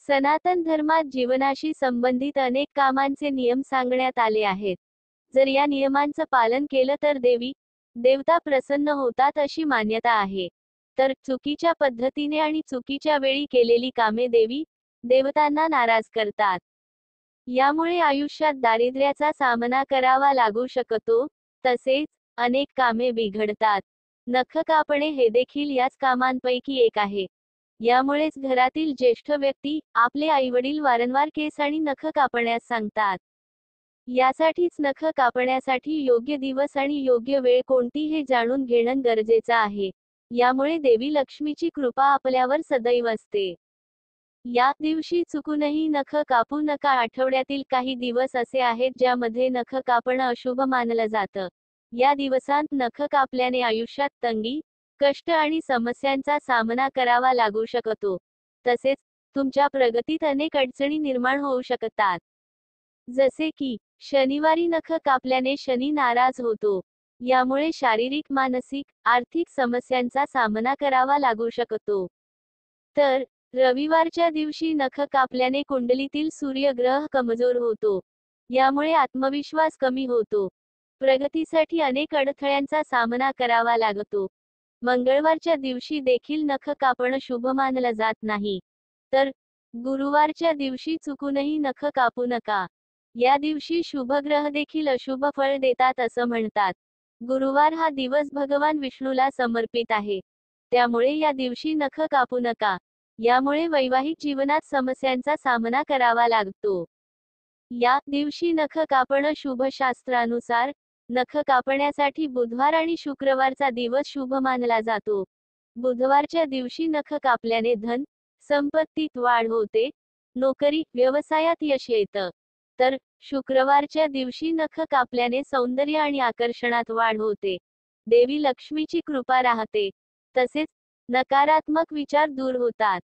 सनातन धर्मात जीवनाशी संबंधित अनेक कामांचे नियम सांगण्यात आले आहेत. जर या नियमांचं पालन केलं तर देवता प्रसन्न होतात अशी मान्यता आहे. तर चुकीच्या पद्धतीने आणि चुकीच्या वेळी केलेली कामे देवतांना नाराज करतात. यामुळे आयुष्यात दारिद्र्याचा सामना करावा लागू शकतो. तसेच अनेक कामे बिघडतात. नख कापणे हे देखील याच कामांपैकी एक आहे. यामुळेच घरातील ज्येष्ठ व्यक्ती आपले आईवडील वारंवार केस आणि नख कापण्यास सांगतात. यासाठीच नख कापण्यासाठी योग्य दिवस आणि योग्य वेळ कोणती हे जाणून घेणं गरजेचं आहे. यामुळे देवी लक्ष्मीची कृपा आपल्यावर सदैव असते. या दिवशी चुकूनही नख कापू नका. आठवड्यातील काही दिवस असे आहेत ज्यामध्ये नख कापणं अशुभ मानलं जातं. या दिवसांत नख कापल्याने आयुष्यात तंगी, कष्ट आणि समस्यांचा सामना करावा लागू शकतो. तसेच तुमच्या प्रगतीत अनेक अडचणी निर्माण होऊ शकतात. जसे की शनिवारी नख कापल्याने शनी नाराज होतो. यामुळे शारीरिक, मानसिक, आर्थिक समस्यांचा सामना करावा लागू शकतो. तर रविवारच्या दिवशी नख कापल्याने कुंडलीतील सूर्यग्रह कमजोर होतो. यामुळे आत्मविश्वास कमी होतो. प्रगतीसाठी अनेक अडथळ्यांचा सामना करावा लागतो. मंगळवारच्या दिवशी देखील नख कापणं शुभ मानलं जात नाही. तर गुरुवारच्या दिवशी चुकूनही नख कापू नका. या दिवशी शुभ ग्रह देखील अशुभ फळ देतात असं म्हणतात. गुरुवार हा दिवस भगवान विष्णूला समर्पित आहे. त्यामुळे या दिवशी नख कापू नका. यामुळे वैवाहिक जीवनात समस्यांचा सामना करावा लागतो. या दिवशी नख कापणं शुभ. शास्त्रानुसार नख कापण्यासाठी बुधवार आणि शुक्रवारचा दिवस शुभ मानला जातो. बुधवारच्या दिवशी नख कापल्याने धन, संपत्तीत वाढ होते, नोकरी, व्यवसायात यश येतं. तर शुक्रवारच्या दिवशी नख कापल्याने सौंदर्य आणि आकर्षणात वाढ होते. देवी लक्ष्मीची कृपा राहते. तसेच नकारात्मक विचार दूर होतात.